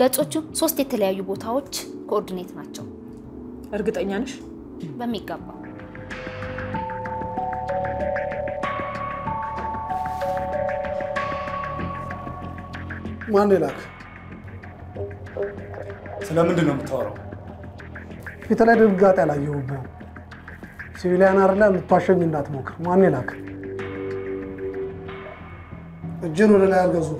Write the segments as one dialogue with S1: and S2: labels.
S1: ገጾቹ 3 የተለያዩ ቦታዎች ኮኦርዲኔት ናቸው
S2: እርግጠኛ ነሽ
S1: በሚገባ
S3: ማን ይላክ
S4: ስለምንድን ነው የምታወራው
S3: ፊት ላይ ድንጋጤ አላየሁብህም ሲቪሊያን አይደለ የምትዋሸኝ እንዳትሞክር ማን ይላክ እጅን ወደ ላይ አርገዙ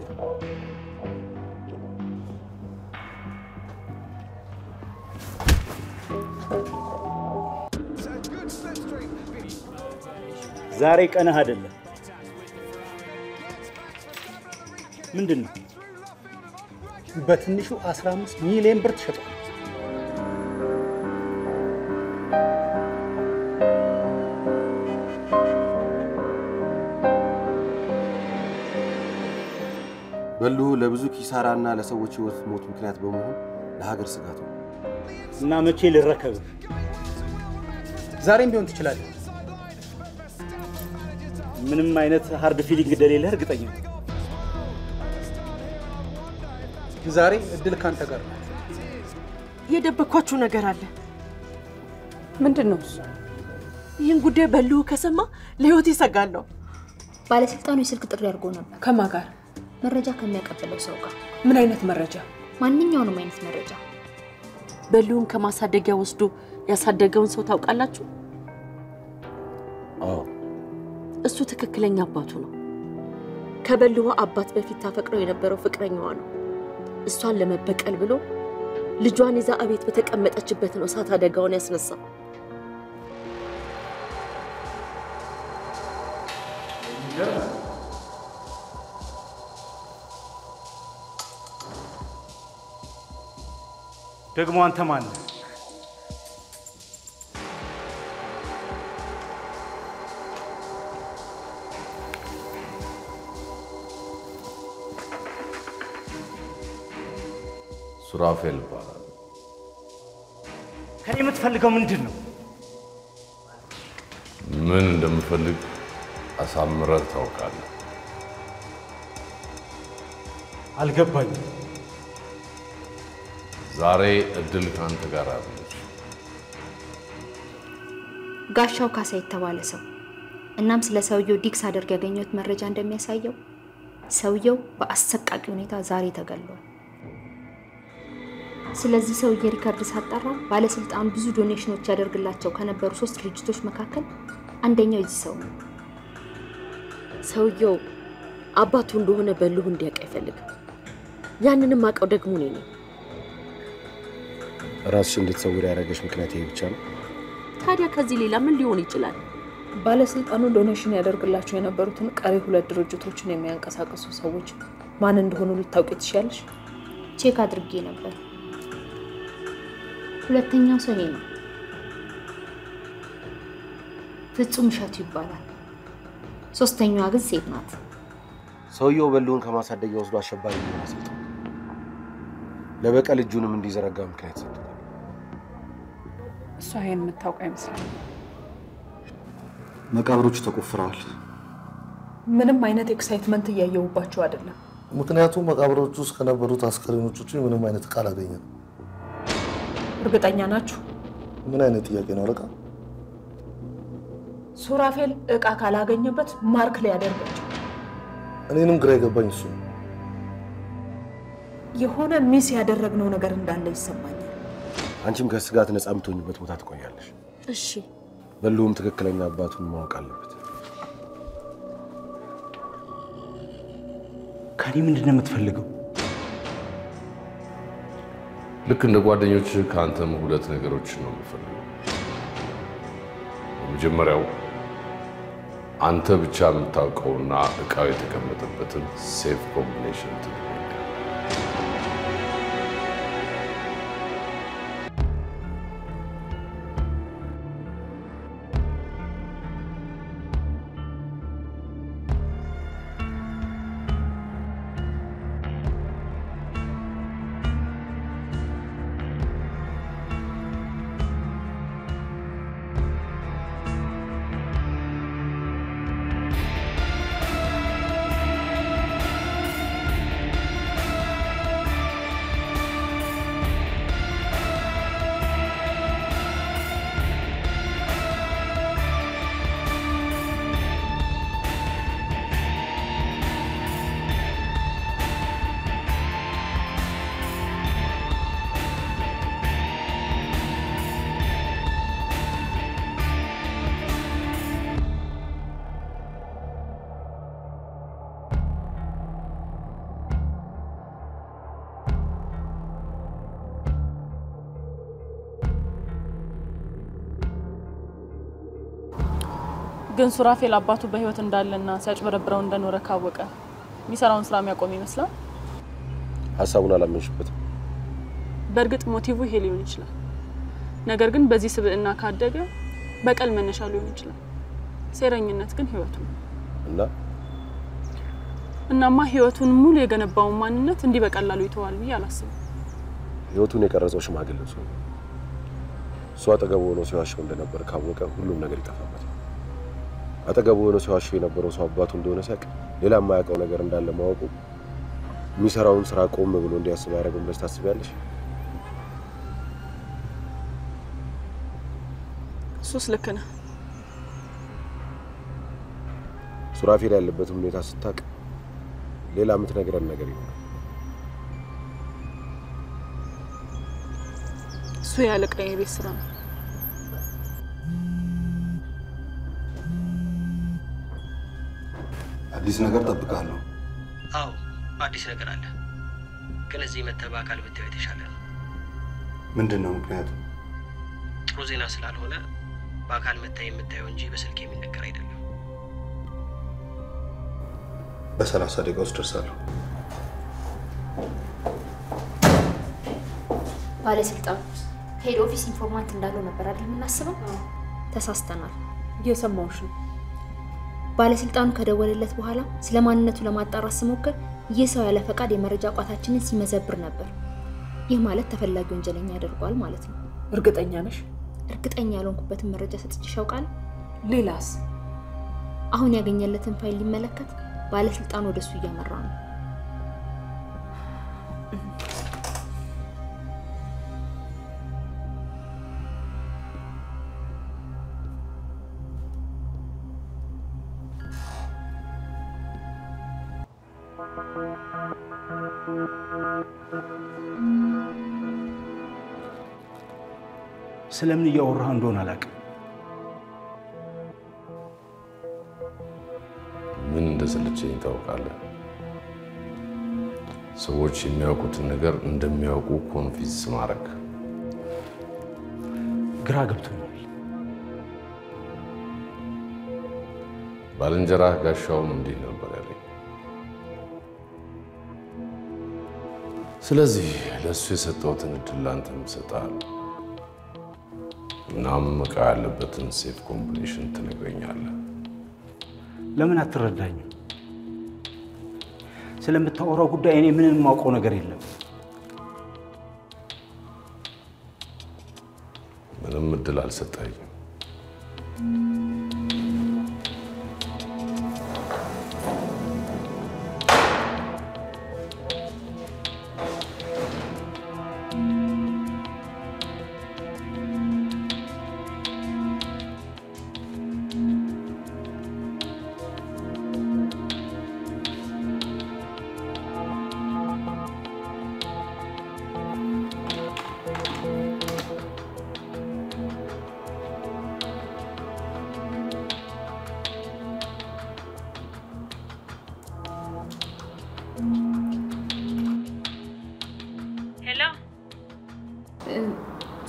S5: ዛሬ ቀንህ አይደለም ምንድነው
S6: በትንሹ 15 ሚሊዮን ብር ተሸጧል
S7: በሉ ለብዙ ኪሳራና ለሰዎች ህይወት ሞት ምክንያት በመሆን ለሀገር ስጋት ነው
S5: እና መቼ ልረከብ
S6: ዛሬም ቢሆን ትችላለህ
S5: ምንም አይነት ሃርድ ፊሊንግ እንደሌለ እርግጠኛ ነኝ
S6: ዛሬ እድል ካንተ ጋር ነው
S2: የደበኳችሁ ነገር አለ
S8: ምንድነው
S2: ይህን ጉዳይ በሉ ከሰማ ለህይወት ይሰጋለሁ
S1: ባለስልጣኑ የስልክ ጥሪ አድርጎ ነበር
S2: ከማን ጋር
S1: መረጃ ከሚያቀበለው ሰው ጋር
S2: ምን አይነት መረጃ
S1: ማንኛውንም አይነት መረጃ
S2: በሉን ከማሳደጊያ ወስዶ ያሳደገውን ሰው ታውቃላችሁ
S7: አዎ
S2: እሱ ትክክለኛ አባቱ ነው ከበሉዋ አባት በፊት ታፈቅረው የነበረው ፍቅረኛዋ ነው እሷን ለመበቀል ብሎ ልጇን ይዛ አቤት በተቀመጠችበት ነው ሳት አደጋውን ያስነሳው
S4: ደግሞ አንተ ማን ነህ
S9: ሱራፌል ይባላል
S4: ከኔ የምትፈልገው ምንድነው
S9: ምን እንደምፈልግ አሳምረህ ታውቃለህ
S4: አልገባኝም
S9: ዛሬ እድል ካንተ ጋር አለች
S1: ጋሻው ካሳ የተባለ ሰው እናም ስለ ሰውየው ዲክስ አድርገ ያገኘሁት መረጃ እንደሚያሳየው ሰውየው በአሰቃቂ ሁኔታ ዛሬ ተገሏል ስለዚህ ሰውዬ ሪካርድ ሳጣራ ባለስልጣን ብዙ ዶኔሽኖች ያደርግላቸው ከነበሩ 3 ድርጅቶች መካከል አንደኛው እዚህ ሰው ነው
S2: ሰውየው አባቱ እንደሆነ በልሁ እንዲያውቅ አይፈልግም ያንንም አቀው ደግሞ ነኝ
S7: ራስሽ እንድትሰውር ያደረገሽ ምክንያት ይሄ ብቻ ነው
S2: ታዲያ ከዚህ ሌላ ምን ሊሆን ይችላል
S8: ባለስልጣኑ ዶኔሽን ያደርግላቸው የነበሩትን ቀሪ 2 ድርጅቶችን የሚያንቀሳቅሱ ሰዎች ማን እንደሆኑ ልታውቂ ትችያለሽ
S1: ቼክ አድርጌ ነበር ሁለተኛው ሰው ይሄ ነው ፍጹም ሸቱ ይባላል ሶስተኛዋ ግን ሴት ናት
S7: ሰውየው በሉን ከማሳደጊያ ወስዶ አሸባሪ ነው ለበቀል እጁንም እንዲዘረጋ ምክንያት ሰጥቷል
S8: እሷ ይሄን የምታውቅ አይመስልም
S7: መቃብሮቹ ተቆፍረዋል
S8: ምንም አይነት ኤክሳይትመንት እያየሁባቸው አይደለም
S10: ምክንያቱም መቃብሮቹ ውስጥ ከነበሩት አስከሬኖች ውጪ ምንም አይነት ቃል አገኘን
S8: እርግጠኛ ናችሁ
S10: ምን አይነት ጥያቄ ነው አለቃ
S8: ሱራፌል እቃ ካላገኘበት ማርክ ላይ ያደርጋቸው
S10: እኔንም ግራ የገባኝ እሱ
S8: የሆነ ሚስ ያደረግነው ነገር እንዳለ ይሰማኛል
S7: አንቺም ከስጋት ነፃ የምትሆኝበት ቦታ ትቆያለሽ
S2: እሺ
S7: በሉም ትክክለኛ አባቱን ማወቅ አለበት
S4: ከኔ ምንድነው የምትፈልገው
S9: ልክ እንደ ጓደኞች ካንተም 2 ነገሮች ነው የምፈልገው መጀመሪያው አንተ ብቻ የምታውቀውና እቃው የተቀመጠበትን ሴፍ ኮምቢኔሽን
S8: ግን ሱራፌል አባቱ በህይወት እንዳለና ሲያጭበረብረው እንደኖረ ካወቀ የሚሰራውን ስራ የሚያቆም ይመስላል።
S7: ሐሳቡን አላመንሽበትም?
S8: በእርግጥ ሞቲቭ ይሄ ሊሆን ይችላል። ነገር ግን በዚህ ስብዕና ካደገ በቀል መነሻ ሊሆን ይችላል። ሴረኝነት ግን ህይወቱ ነው። እናማ ህይወቱን ሙሉ የገነባው ማንነት እንዲህ በቀላሉ ይተዋል ብዬ አላስብም።
S7: ህይወቱን የቀረጸው ሽማግሌው ሰው እሱ አጠገቡ ሆኖ ሲዋሸው እንደነበር ካወቀ ሁሉም ነገር ይጠፋበታል። አጠገቡ ሆኖ ሲዋሸው የነበረው ሰው አባቱ እንደሆነ ሲያውቅ ሌላ የማያውቀው ነገር እንዳለ ማወቁ የሚሰራውን ስራ ቆም ብሎ እንዲያስብ ያደረገው ብለሽ ታስቢያለሽ?
S8: እሱስ ልክ ነህ።
S7: ሱራፌል ያለበትን ሁኔታ ስታውቅ ሌላ የምትነግረን ነገር ይኖራል።
S8: እሱ ያለቀኝ የቤት ስራ ነው።
S11: አዲስ ነገር ጠብቃለሁ።
S12: አዎ አዲስ ነገር አለ። ግን እዚህ መተህ በአካል ብታየው የተሻለ ነው።
S11: ምንድነው ምክንያቱ?
S12: ጥሩ ዜና ስላልሆነ በአካል መተህ የምታየው እንጂ በስልክ የሚነገር አይደለም።
S11: በ30 ደቂቃ ውስጥ ደርሳለሁ።
S1: ባለስልጣኑ ሄድ ኦፊስ ኢንፎርማንት እንዳለው ነበር አይደል የምናስበው? ተሳስተናል።
S8: እየሰማሁሽ ነው።
S1: ባለስልጣኑ ከደወለለት በኋላ ስለማንነቱ ለማጣራት ሲሞክር ይህ ሰው ያለ ፈቃድ የመረጃ ቋታችንን ሲመዘብር ነበር። ይህ ማለት ተፈላጊ ወንጀለኛ ያደርገዋል ማለት ነው።
S8: እርግጠኛ ነሽ?
S1: እርግጠኛ ያልሆንኩበትን መረጃ ሰጥቼሽ ያውቃል።
S8: ሌላስ?
S1: አሁን ያገኘለትን ፋይል ሊመለከት ባለስልጣኑ ወደሱ እያመራ ነው።
S5: ስለምን እያወራህ እንደሆነ አላውቅም።
S9: ምን እንደሰለቸኝ ታውቃለህ? ሰዎች የሚያውቁትን ነገር እንደሚያውቁ ኮንፊዝ ማድረግ
S5: ግራ ገብቶኛል።
S9: ባልንጀራህ ጋሻውም እንዲህ ነበር ያለኝ። ስለዚህ ለእሱ የሰጠሁትን እድል ላንተም እሰጥሃለሁ። እናም ዕቃ ያለበትን ሴፍ ኮምፕሊሽን ትነግረኛለህ።
S5: ለምን አትረዳኝም? ስለምታወራው ጉዳይ እኔ ምንም የማውቀው ነገር የለም።
S9: ምንም እድል አልሰጠኸኝም።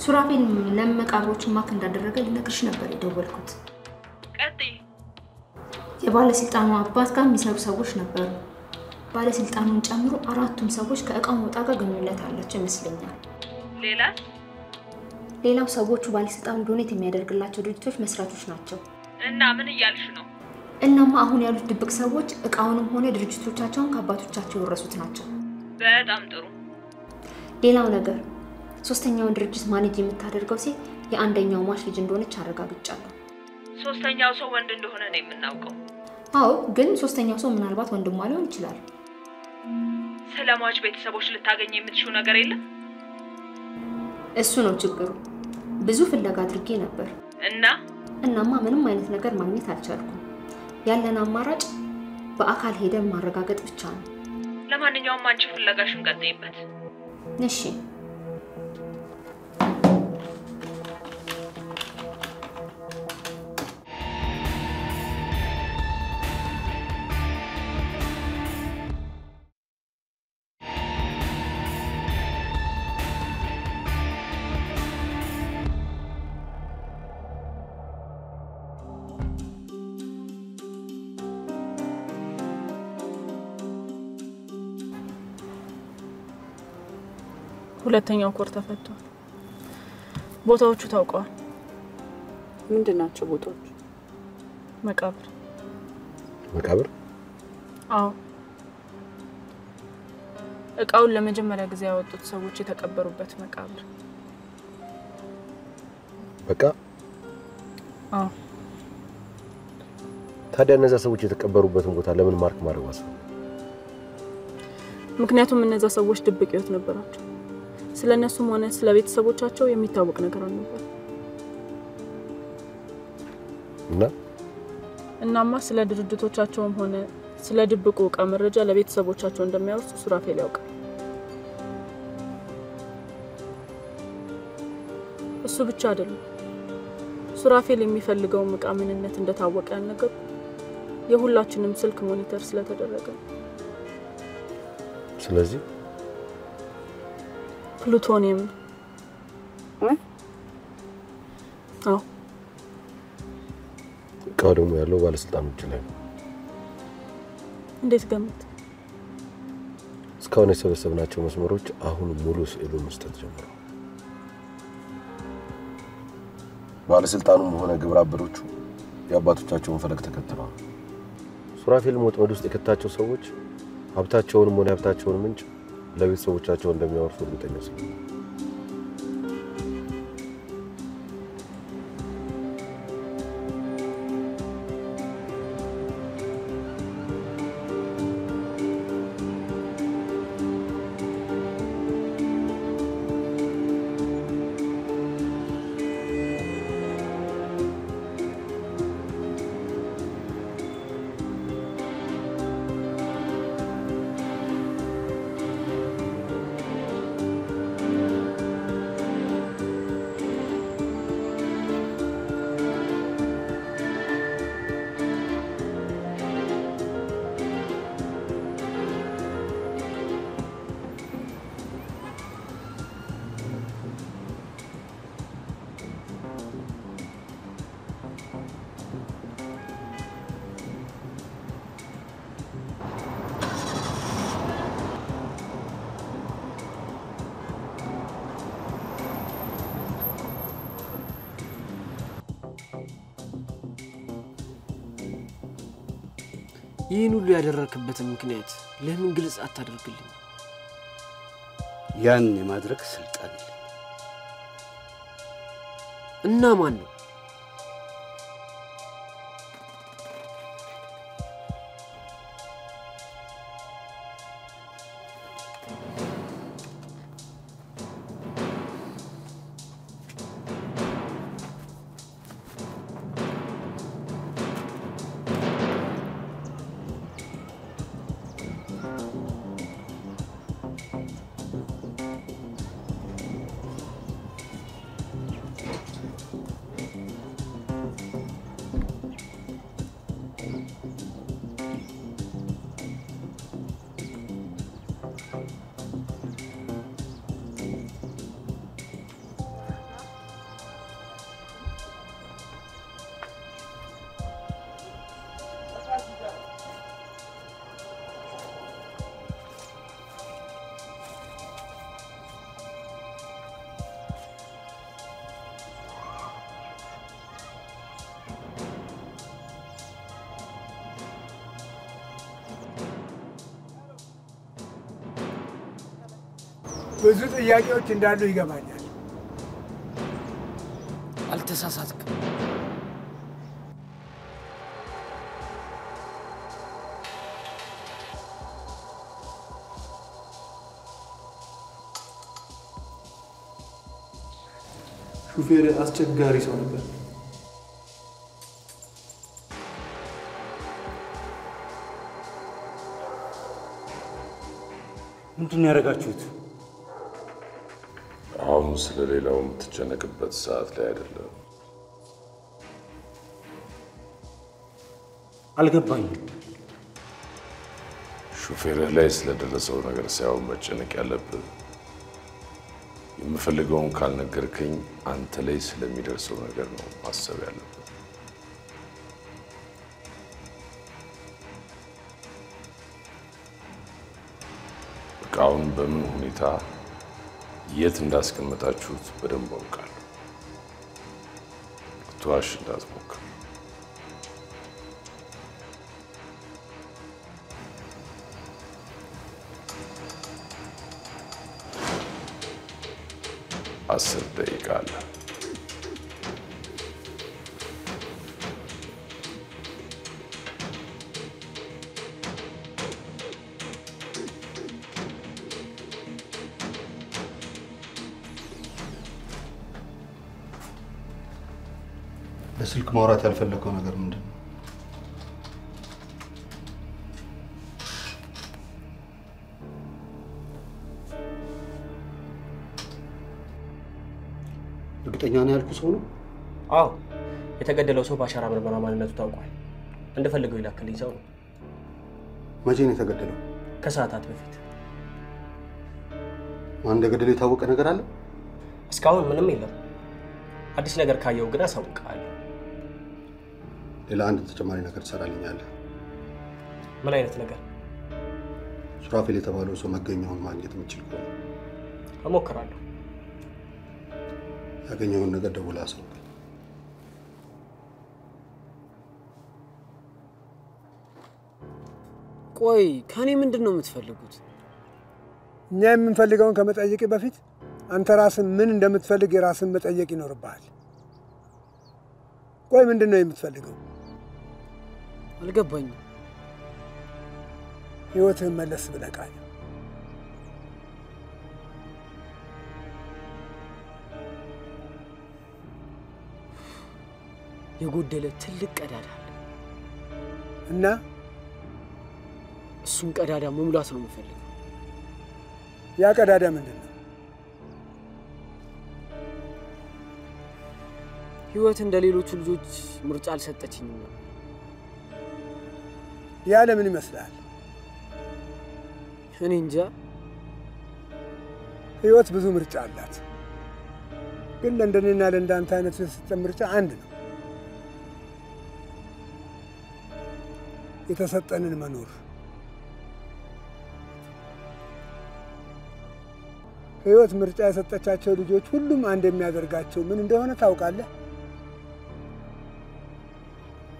S1: ሱራፌል ለመቃብሮቹን ማክ እንዳደረገ ልነግርሽ ነበር የደወልኩት።
S8: ቀጥይ።
S1: የባለስልጣኑ አባት ጋር የሚሰሩ ሰዎች ነበሩ። ባለስልጣኑን ጨምሮ አራቱም ሰዎች ከእቃው መውጣት ጋር ግንኙነት አላቸው ይመስለኛል። ሌላው ሰዎቹ ባለስልጣኑ ዶኔት የሚያደርግላቸው ድርጅቶች መስራቾች ናቸው።
S8: እና ምን እያልሽ ነው?
S1: እናማ አሁን ያሉት ድብቅ ሰዎች እቃውንም ሆነ ድርጅቶቻቸውን ከአባቶቻቸው የወረሱት ናቸው።
S8: በጣም ጥሩ።
S1: ሌላው ነገር ሶስተኛውን ድርጅት ማኔጅ የምታደርገው ሴት የአንደኛው ሟች ልጅ እንደሆነች አረጋግጫለሁ።
S8: ሶስተኛው ሰው ወንድ እንደሆነ ነው የምናውቀው።
S1: አዎ፣ ግን ሶስተኛው ሰው ምናልባት ወንድሟ ሊሆን ይችላል።
S8: ስለሟች ቤተሰቦች ልታገኝ የምትሽው ነገር የለም?
S1: እሱ ነው ችግሩ። ብዙ ፍለጋ አድርጌ ነበር እናማ ምንም አይነት ነገር ማግኘት አልቻልኩም። ያለን አማራጭ በአካል ሄደን ማረጋገጥ ብቻ ነው።
S8: ለማንኛውም አንቺ ፍለጋሽን ቀጥይበት።
S1: እሺ።
S8: ሁለተኛው ኮር ተፈቷል። ቦታዎቹ ታውቀዋል።
S2: ምንድናቸው ቦታዎቹ?
S8: መቃብር።
S7: መቃብር?
S8: አዎ። እቃውን ለመጀመሪያ ጊዜ ያወጡት ሰዎች የተቀበሩበት መቃብር።
S7: በቃ?
S8: አዎ።
S7: ታዲያ እነዛ ሰዎች የተቀበሩበትን ቦታ ለምን ማርክ ማድረግ አስፈለገ?
S8: ምክንያቱም እነዛ ሰዎች ድብቅ ህይወት ነበራቸው። ስለነሱም ሆነ ስለ ቤተሰቦቻቸው የሚታወቅ ነገር አልነበር። እናማ ስለ ድርጅቶቻቸውም ሆነ ስለ ድብቁ እቃ መረጃ ለቤተሰቦቻቸው እንደሚያወርሱ ሱራፌል ያውቃል። እሱ ብቻ አይደለም። ሱራፌል የሚፈልገው እቃ ምንነት እንደታወቀ ያልነገርኩ የሁላችንም ስልክ ሞኒተር ስለተደረገ።
S7: ስለዚህ
S8: ፕሉቶኒየም አዎ።
S7: እቃው ደግሞ ያለው ባለስልጣኖች ላይ ነው።
S8: እንዴት ገመት?
S7: እስካሁን የሰበሰብናቸው መስመሮች አሁን ሙሉ ስዕሉን መስጠት ጀምረዋል። ባለስልጣኑም ሆነ ግብረ አበሮቹ የአባቶቻቸውን ፈለግ ተከትለዋል። ሱራፌል ወጥመድ ውስጥ የከታቸው ሰዎች ሀብታቸውንም ሆነ ሀብታቸውን ምንጭ ለቤተሰቦቻቸው እንደሚያወርሱ እርግጠኛ ስለሆነ
S12: ይህን ሁሉ ያደረክበትን ምክንያት ለምን ግልጽ አታደርግልኝ?
S13: ያን የማድረግ ስልጣን
S12: እና ማን ነው?
S14: ብዙ ጥያቄዎች እንዳሉ ይገባኛል።
S12: አልተሳሳትክም።
S15: ሹፌር አስቸጋሪ ሰው ነበር።
S5: ምንድን ያደረጋችሁት?
S9: አሁን ስለሌላው የምትጨነቅበት ሰዓት ላይ አይደለም።
S5: አልገባኝም።
S9: ሹፌርህ ላይ ስለደረሰው ነገር ሳይሆን መጨነቅ ያለብህ የምፈልገውን ካልነገርከኝ አንተ ላይ ስለሚደርሰው ነገር ነው ማሰብ ያለብህ። እቃውን በምን ሁኔታ የት እንዳስቀመጣችሁት በደንብ አውቃለሁ። ትዋሽ እንዳትሞክር። አስር ደቂቃ አለ።
S11: በስልክ ማውራት ያልፈለከው ነገር ምንድን ነው? እርግጠኛ ነህ ያልኩህ ሰው ነው?
S12: አዎ፣ የተገደለው ሰው በአሻራ ምርመራ ማንነቱ ታውቋል። እንደፈለገው ይላክልኝ ሰው ነው።
S11: መቼ ነው የተገደለው?
S12: ከሰዓታት በፊት።
S11: ማን እንደገደለው የታወቀ ነገር አለ?
S12: እስካሁን ምንም የለም። አዲስ ነገር ካየው ግን አሳውቅሃለሁ።
S11: ሌላ አንድ ተጨማሪ ነገር ትሰራልኛለህ።
S12: ምን አይነት ነገር?
S11: ሱራፌል የተባለው ሰው መገኛውን ማግኘት የምችል ከሆነ
S12: እሞክራለሁ።
S11: ያገኘውን ነገር ደውለህ አሳውቅ።
S13: ቆይ ከኔ ምንድን ነው የምትፈልጉት?
S14: እኛ የምንፈልገውን ከመጠየቅ በፊት አንተ ራስን ምን እንደምትፈልግ የራስን መጠየቅ ይኖርብሃል። ቆይ ምንድን ነው የምትፈልገው?
S13: አልገባኝም።
S14: ህይወትህን መለስ ብለህ ቃኝ።
S13: የጎደለ ትልቅ ቀዳዳ አለ
S14: እና
S13: እሱን ቀዳዳ መሙላት ነው የምፈልገው።
S14: ያ ቀዳዳ ምንድን ነው?
S13: ህይወት እንደ ሌሎቹ ልጆች ምርጫ አልሰጠችኝም ነበር።
S14: ያ ለምን ይመስላል?
S13: እኔ እንጃ።
S14: ህይወት ብዙ ምርጫ አላት፣ ግን ለእንደኔና ለእንዳንተ አይነቱ የተሰጠ ምርጫ አንድ ነው። የተሰጠንን መኖር። ህይወት ምርጫ የሰጠቻቸው ልጆች ሁሉም አንድ የሚያደርጋቸው ምን እንደሆነ ታውቃለህ?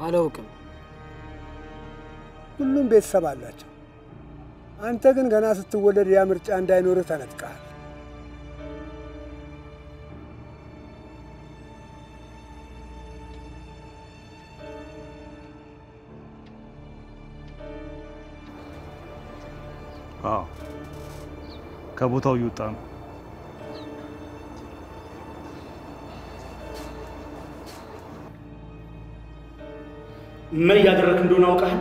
S13: አላውቅም።
S14: ሁሉም ቤተሰብ አላቸው። አንተ ግን ገና ስትወለድ ያ ምርጫ እንዳይኖርህ ተነጥቀሃል።
S4: አዎ፣ ከቦታው እየወጣ ነው።
S5: ምን እያደረክ እንደሆነ አውቃለሁ።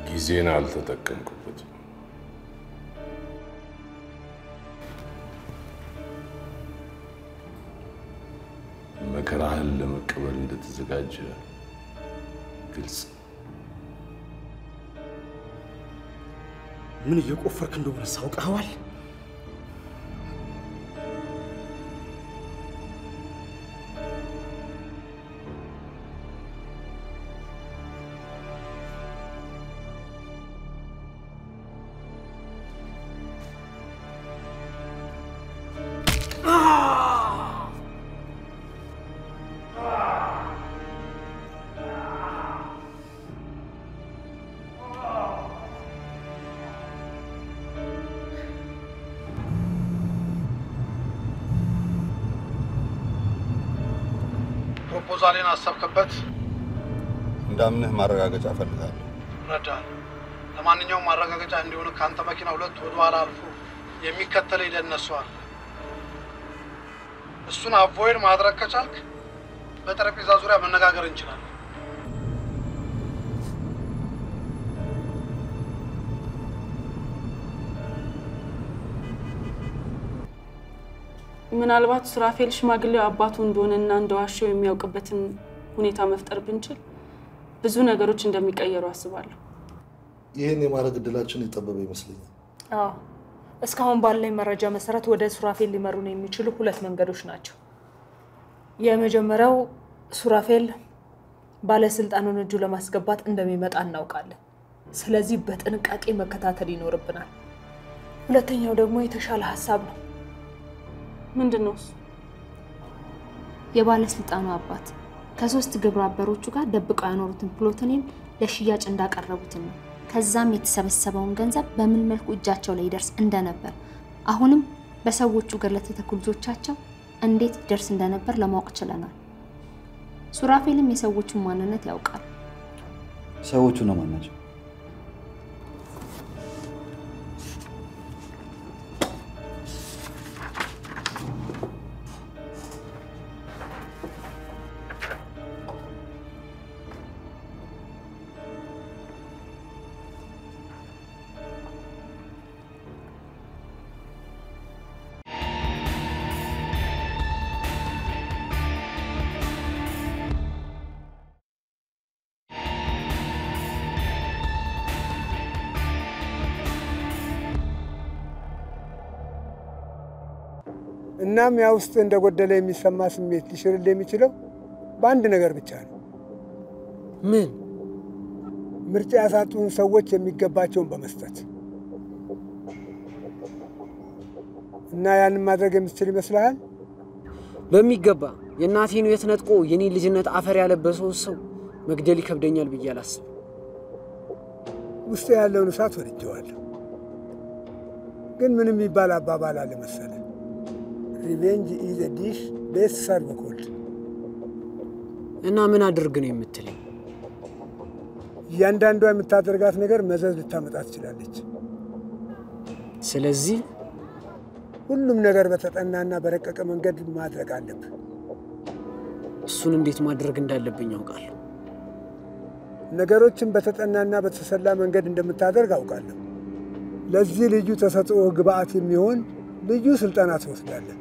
S9: ጊዜን አልተጠቀምኩበትም። መከራህን ለመቀበል እንደተዘጋጀ ግልጽ።
S5: ምን እየቆፈርክ እንደሆነ ሳውቀዋል።
S11: ፕሮፖዛሌን አሰብክበት? እንዳምንህ ማረጋገጫ እፈልጋለሁ።
S3: እረዳለሁ። ለማንኛውም ማረጋገጫ እንዲሆን ከአንተ መኪና ሁለት ወደ ኋላ አልፎ የሚከተል ይደነሷል። እሱን አቮይድ ማድረግ ከቻልክ በጠረጴዛ ዙሪያ መነጋገር እንችላለን።
S8: ምናልባት ሱራፌል ሽማግሌው አባቱ እንደሆነና እንደዋሸው የሚያውቅበትን ሁኔታ መፍጠር ብንችል ብዙ ነገሮች እንደሚቀየሩ አስባለሁ።
S10: ይሄን የማድረግ እድላችን የጠበበ ይመስለኛል።
S16: አዎ እስካሁን ባለኝ መረጃ መሰረት ወደ ሱራፌል ሊመሩን የሚችሉ ሁለት መንገዶች ናቸው። የመጀመሪያው ሱራፌል ባለስልጣኑን እጁ ለማስገባት እንደሚመጣ እናውቃለን። ስለዚህ በጥንቃቄ መከታተል ይኖርብናል። ሁለተኛው ደግሞ የተሻለ ሐሳብ ነው።
S8: ምንድነው?
S1: የባለስልጣኑ አባት ከሶስት ግብረ አበሮቹ ጋር ደብቀው ያኖሩትን ፕሎቶኒየም ለሽያጭ እንዳቀረቡት ነው። ከዛም የተሰበሰበውን ገንዘብ በምን መልኩ እጃቸው ላይ ይደርስ እንደነበር አሁንም በሰዎቹ ጋር ለተተኩ ልጆቻቸው እንዴት ይደርስ እንደነበር ለማወቅ ችለናል። ሱራፌልም የሰዎቹን ማንነት ያውቃል።
S17: ሰዎቹ ነው ማናቸው?
S14: እናም ያ ውስጥ እንደጎደለ የሚሰማ ስሜት ሊሽርል የሚችለው በአንድ ነገር ብቻ ነው።
S13: ምን?
S14: ምርጫ ያሳጡን ሰዎች የሚገባቸውን በመስጠት እና ያንን ማድረግ የምትችል ይመስልሃል?
S13: በሚገባ የእናቴን ሕይወት ነጥቆ የኔን ልጅነት አፈር ያለበሰው ሰው መግደል ይከብደኛል ብዬ አላስብም።
S14: ውስጥ ያለውን እሳት ወድጄዋለሁ። ግን ምንም የሚባል አባባል አለ መሰለህ፣ ሪቬንጅ ኢዝ ኤ ዲሽ ቤስት ሰርቭድ ኮልድ።
S13: እና ምን አድርግ ነው የምትለኝ?
S14: እያንዳንዷ የምታደርጋት ነገር መዘዝ ልታመጣ ትችላለች።
S13: ስለዚህ
S14: ሁሉም ነገር በተጠናና በረቀቀ መንገድ ማድረግ አለብህ።
S13: እሱን እንዴት ማድረግ እንዳለብኝ አውቃለሁ።
S14: ነገሮችን በተጠናና በተሰላ መንገድ እንደምታደርግ አውቃለሁ። ለዚህ ልዩ ተሰጥኦ ግብአት የሚሆን ልዩ ስልጠና ትወስዳለህ።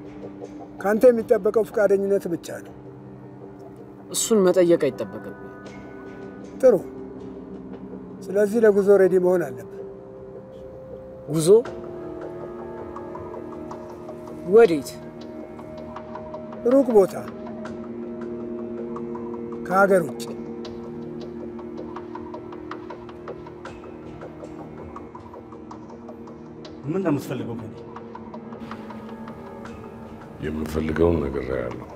S14: ካንተ የሚጠበቀው ፈቃደኝነት ብቻ ነው።
S13: እሱን መጠየቅ አይጠበቅም።
S14: ጥሩ። ስለዚህ ለጉዞ ሬዲ መሆን አለብህ።
S13: ጉዞ? ወዴት?
S14: ሩቅ ቦታ፣ ከሀገር ውጭ።
S5: ምን እንደምትፈልገው ከኔ?
S9: የምፈልገውን ነገር ያለው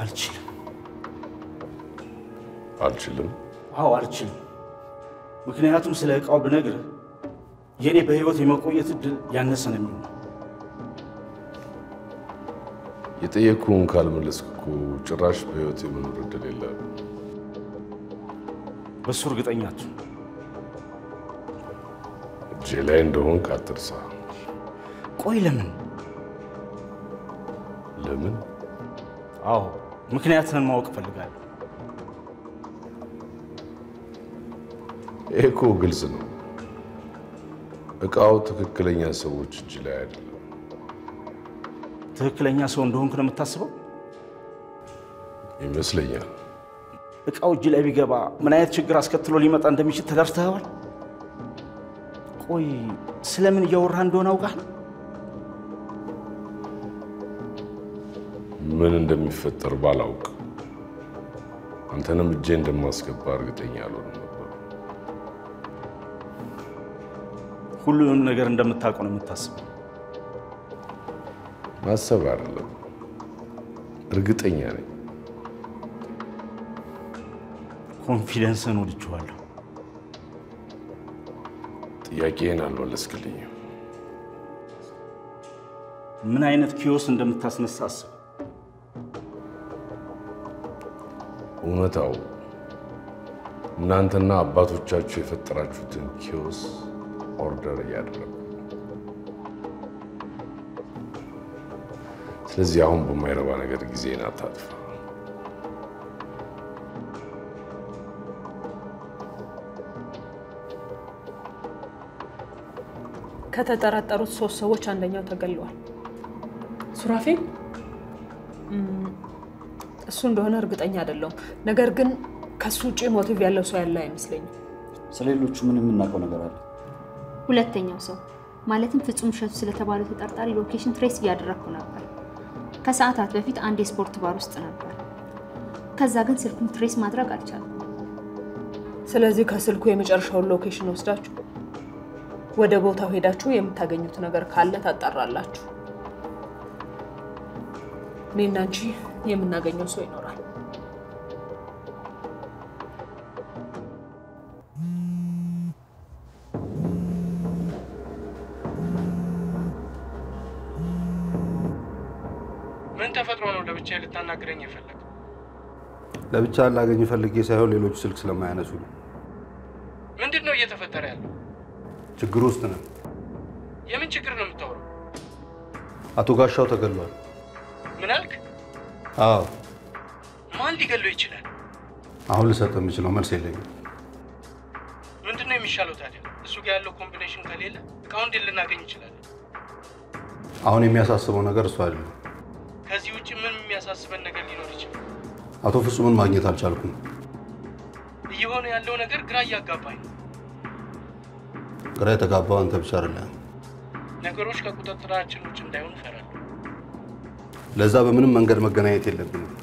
S5: አልችልም።
S9: አልችልም?
S5: አዎ አልችልም። ምክንያቱም ስለ እቃው ብነግርህ የኔ በህይወት የመቆየት እድል ያነሰ ነው የሚሆነው።
S9: የጠየቅኩህን ካልመለስክ እኮ ጭራሽ በህይወት የመኖር እድል የለም።
S5: በሱ እርግጠኛ አትሁን።
S9: እጄ ላይ እንደሆንክ አትርሳ።
S5: ቆይ ለምን?
S9: ለምን?
S5: አዎ ምክንያትህን ማወቅ እፈልጋለሁ።
S9: ይሄ እኮ ግልጽ ነው። እቃው ትክክለኛ ሰዎች እጅ ላይ አይደለም።
S5: ትክክለኛ ሰው እንደሆንክ ነው የምታስበው?
S9: ይመስለኛል።
S5: እቃው እጅ ላይ ቢገባ ምን አይነት ችግር አስከትሎ ሊመጣ እንደሚችል ተደርተኸዋል? ቆይ ስለምን እያወራህ እንደሆነ አውቃለሁ።
S9: ምን እንደሚፈጠር ባላውቅ አንተንም እጄ እንደማስገባ እርግጠኛ አልሆንም ነበር።
S5: ሁሉንም ነገር እንደምታውቀው ነው የምታስበው?
S9: ማሰብ አይደለም፣ እርግጠኛ ነኝ።
S5: ኮንፊደንስን ወድጄዋለሁ።
S9: ጥያቄን አልመለስክልኝም።
S5: ምን አይነት ኪዮስ እንደምታስነሳ አስብ።
S9: እውነታው እናንተና አባቶቻችሁ የፈጠራችሁትን ኪዮስ ኦርደር እያደረጉ። ስለዚህ አሁን በማይረባ ነገር ጊዜን አታጥፋ።
S16: ከተጠረጠሩት 3 ሰዎች አንደኛው ተገለዋል። ሱራፌል እሱ እንደሆነ እርግጠኛ አይደለሁም። ነገር ግን ከሱ ውጪ ሞቲቭ ያለው ሰው ያለ አይመስለኝም።
S17: ስለሌሎቹ ምን የምናውቀው ነገር አለ?
S1: ሁለተኛው ሰው ማለትም ፍጹም እሸቱ ስለተባለው ተጠርጣሪ ሎኬሽን ትሬስ እያደረኩ ነበር። ከሰዓታት በፊት አንድ የስፖርት ባር ውስጥ ነበር። ከዛ ግን ስልኩን ትሬስ ማድረግ አልቻልኩም።
S16: ስለዚህ ከስልኩ የመጨረሻውን ሎኬሽን ወስዳችሁ ወደ ቦታው ሄዳችሁ የምታገኙት ነገር ካለ ታጣራላችሁ። እኔና አንቺ የምናገኘው ሰው ይኖራል።
S6: ምን ተፈጥሮ ነው ለብቻ ልታናግረኝ የፈለግ?
S11: ለብቻ ላገኝ ፈልጌ ሳይሆን ሌሎቹ ስልክ ስለማያነሱ ነው።
S6: ምንድነው እየተፈጠረ ያለው?
S11: ችግር ውስጥ ነን።
S6: የምን ችግር ነው የምታወራው?
S11: አቶ ጋሻው ተገሏል።
S6: ምን አልክ?
S11: አዎ።
S6: ማን ሊገለው ይችላል?
S11: አሁን ልሰጥ የምችለው መልስ የለኝም።
S6: ምንድነው የሚሻለው ታዲያ? እሱ ጋር ያለው ኮምቢኔሽን ከሌለ እቃውን እንዴት ልናገኝ እንችላለን?
S11: አሁን የሚያሳስበው ነገር እሱ አይደለም።
S6: ከዚህ ውጪ ምን የሚያሳስበን ነገር ሊኖር ይችላል?
S11: አቶ ፍጹምን ማግኘት አልቻልኩም።
S6: እየሆነ ያለው ነገር ግራ እያጋባኝ ነው።
S11: ግራ የተጋባው አንተ ብቻ አይደለም።
S6: ነገሮች ከቁጥጥራችን ውጭ እንዳይሆኑ እፈራለሁ።
S11: ለዛ በምንም መንገድ መገናኘት የለብንም።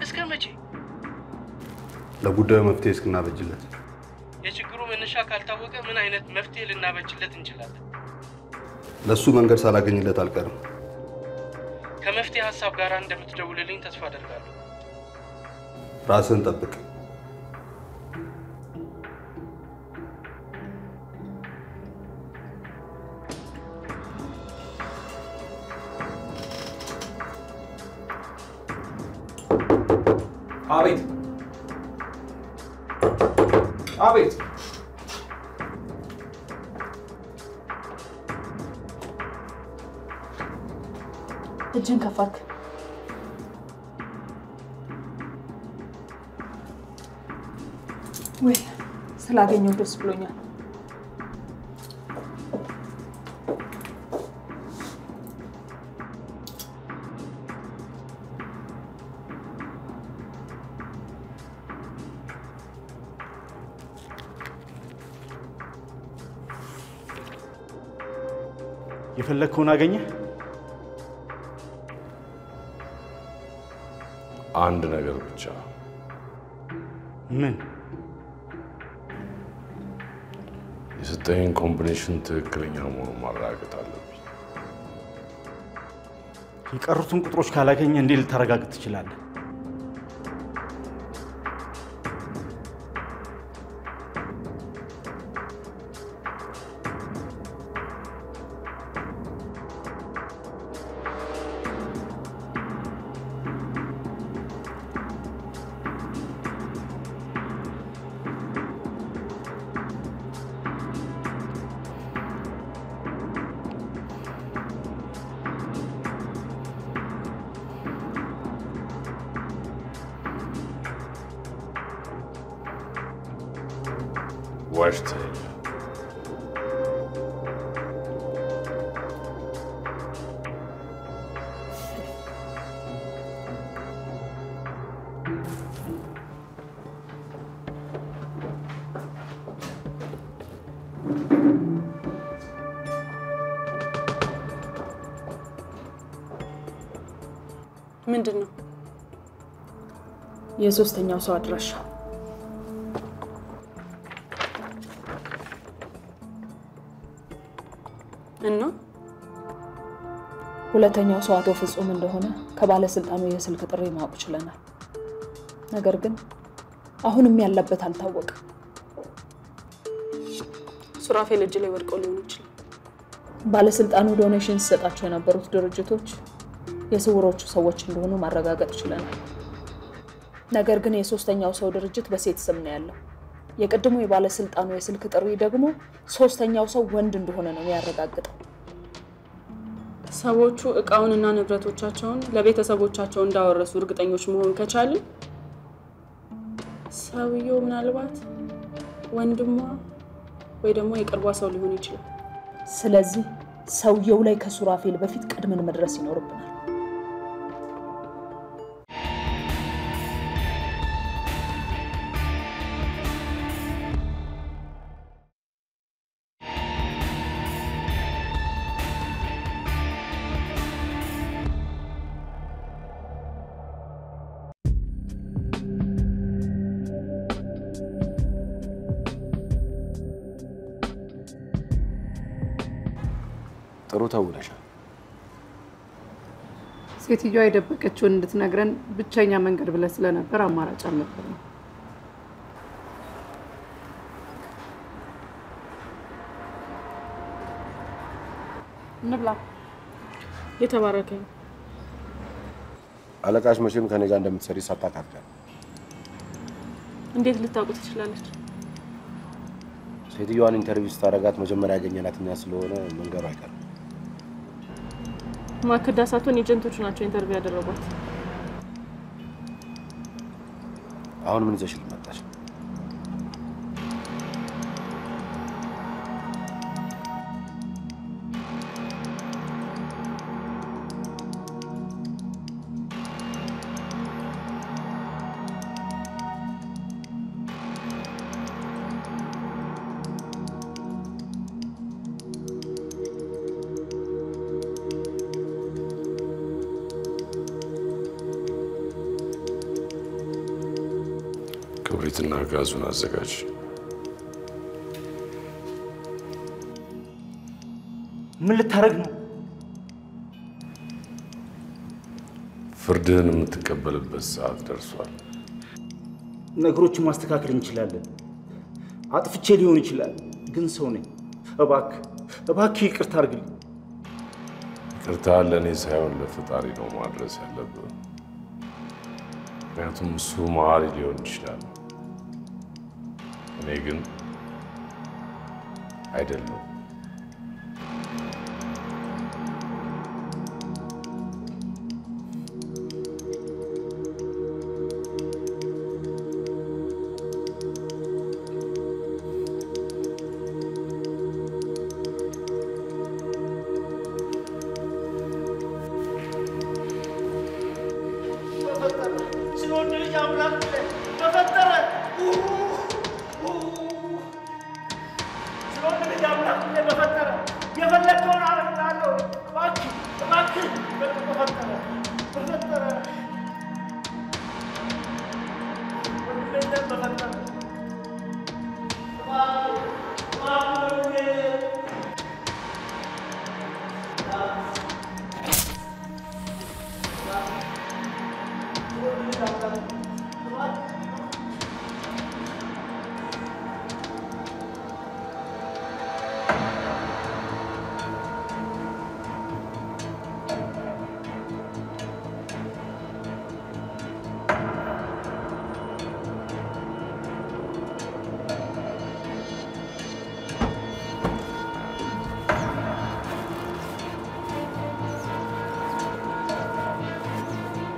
S6: እስከ መቼ?
S11: ለጉዳዩ መፍትሄ እስክናበጅለት።
S6: የችግሩ መነሻ ካልታወቀ ምን አይነት መፍትሄ ልናበጅለት እንችላለን?
S11: ለሱ መንገድ ሳላገኝለት አልቀርም።
S6: ከመፍትሄ ሀሳብ ጋር እንደምትደውልልኝ ተስፋ አደርጋለሁ።
S11: ራስን ጠብቅ።
S13: አቤት አቤት።
S16: እጅን ከፋክ። ወይ ስላገኘው ደስ ብሎኛል።
S5: የፈለግከውን አገኘ?
S9: አንድ ነገር ብቻ።
S5: ምን?
S9: የሰጠኝ ኮምቢኔሽን ትክክለኛ መሆኑን ማረጋገጥ አለብኝ።
S5: የቀሩትን ቁጥሮች ካላገኘ እንዴት ልታረጋግጥ ትችላለህ?
S9: ዋሽተኸኝ።
S16: ምንድን ነው? የሶስተኛው ሰው አድራሻ። እና ሁለተኛው ሰው አቶ ፍጹም እንደሆነ ከባለስልጣኑ የስልክ ጥሪ ማወቅ ችለናል። ነገር ግን አሁንም ያለበት አልታወቀም።
S8: ሱራፌል እጅ ላይ ወድቀው ሊሆን ይችላል።
S16: ባለስልጣኑ ዶኔሽን ሲሰጣቸው የነበሩት ድርጅቶች የስውሮቹ ሰዎች እንደሆኑ ማረጋገጥ ችለናል። ነገር ግን የሶስተኛው ሰው ድርጅት በሴት ስም ነው ያለው። የቀድሞ የባለስልጣኑ የስልክ ጥሪ ደግሞ ሶስተኛው ሰው ወንድ እንደሆነ ነው የሚያረጋግጠው።
S8: ሰዎቹ እቃውንና ንብረቶቻቸውን ለቤተሰቦቻቸው እንዳወረሱ እርግጠኞች መሆን ከቻልን ሰውየው ምናልባት ወንድሟ ወይ ደግሞ የቅርቧ ሰው ሊሆን ይችላል።
S16: ስለዚህ ሰውየው ላይ ከሱራፌል በፊት ቀድመን መድረስ ይኖርብናል።
S7: ጥሩ ተውለሻል።
S18: ሴትዮዋ የደበቀችውን እንድትነግረን ብቸኛ መንገድ ብለህ ስለነበር አማራጭ አልነበረም።
S8: እንብላ። የተባረከኝ
S7: አለቃሽ መቼም ከኔ ጋር እንደምትሰሪ ሳታካፍል
S8: እንዴት ልታውቁ ትችላለች?
S7: ሴትዮዋን ኢንተርቪው ስታደርጋት መጀመሪያ ያገኘናት እኛ ስለሆነ መንገሩ አይቀርም።
S8: ማክዳ ሳትሆን ኤጀንቶቹ ናቸው ኢንተርቪው ያደረጓት።
S7: አሁን ምን ይዘሽ ልመጣሽ?
S9: ክብሪትና ጋዙን አዘጋጅ።
S5: ምን ልታረግ ነው?
S9: ፍርድህን የምትቀበልበት ሰዓት ደርሷል።
S5: ነገሮችን ማስተካከል እንችላለን። አጥፍቼ ሊሆን ይችላል፣ ግን ሰው ነኝ። እባክህ ይቅርታ አድርግልኝ።
S9: ይቅርታ ለእኔ ሳይሆን ለፈጣሪ ነው ማድረስ ያለብህ። ምክንያቱም እሱ መሀሪ ሊሆን ይችላል፣ እኔ ግን አይደለም።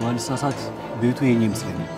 S17: ባልሳሳት ቤቱ የኛ ይመስለኛል።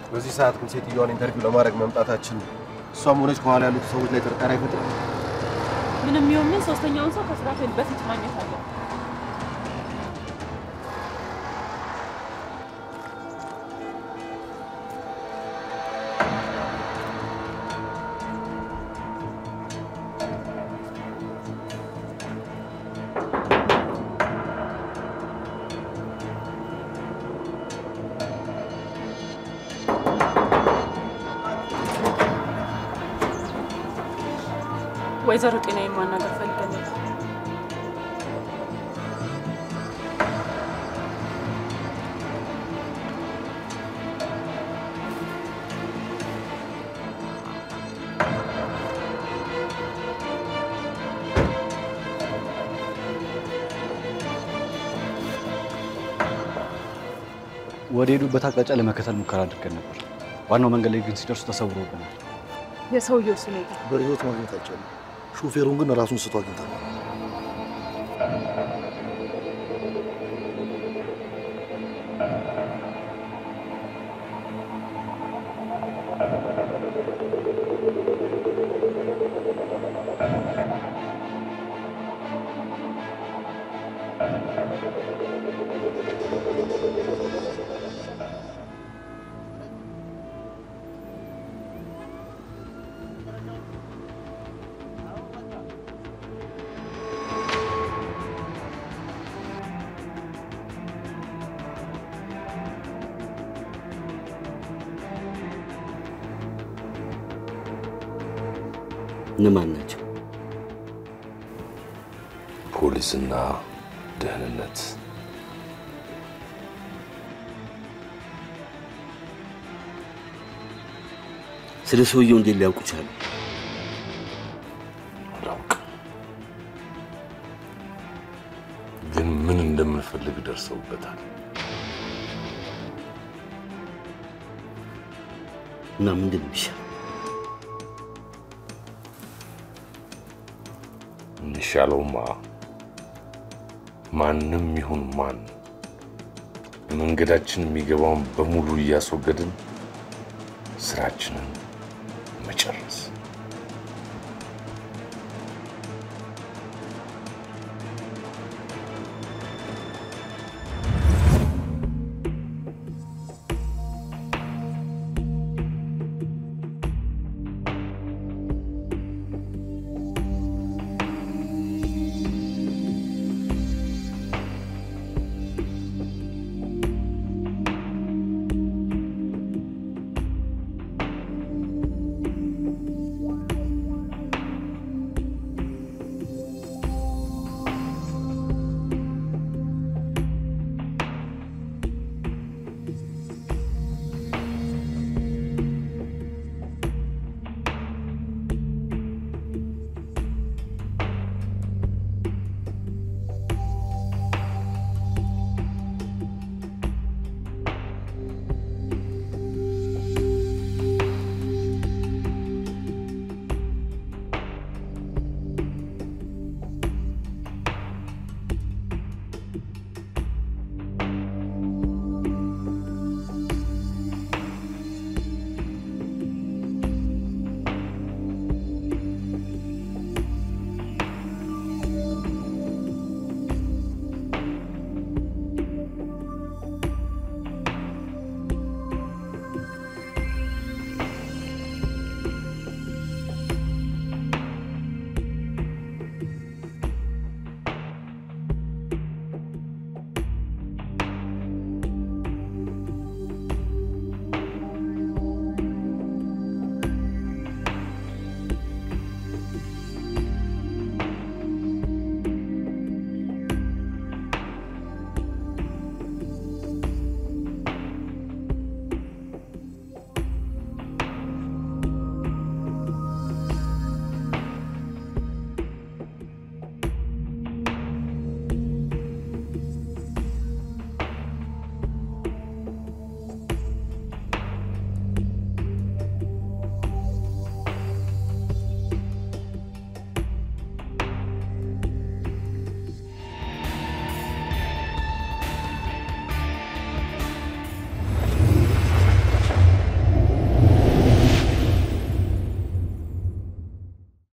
S7: በዚህ ሰዓት ግን ሴትዮዋን ኢንተርቪው ለማድረግ መምጣታችን እሷም ሆነች ከኋላ ያሉት ሰዎች ላይ ጥርጣሬ አይፈጥርም?
S8: ምንም ይሁን ምን ሶስተኛውን ሰው ከሱራፌል በፊት ማግኘት አለ። ወይዘሮ ጤናዬን ማናገር ፈልገን ነበር።
S17: ወደ ሄዱበት አቅጣጫ ለመከተል ሙከራ አድርገን ነበር። ዋናው መንገድ ላይ ግን ሲደርሱ ተሰውሮብናል።
S8: የሰውየው ሁኔታ
S10: በህይወት ማግኘት አይቻልም። ሹፌሩን ግን ራሱን ስቶ አግኝተናል።
S19: እነማን ናቸው?
S9: ፖሊስና ደህንነት።
S19: ስለ ሰውየው እንዴት ሊያውቁ ቻሉ?
S9: አላውቅም፣ ግን ምን እንደምንፈልግ ደርሰውበታል።
S19: እና ምንድን ነው የሚሻለው?
S9: የሚሻለውማ ማንም ይሁን ማን መንገዳችን የሚገባውን በሙሉ እያስወገድን ስራችንን መጨረስ።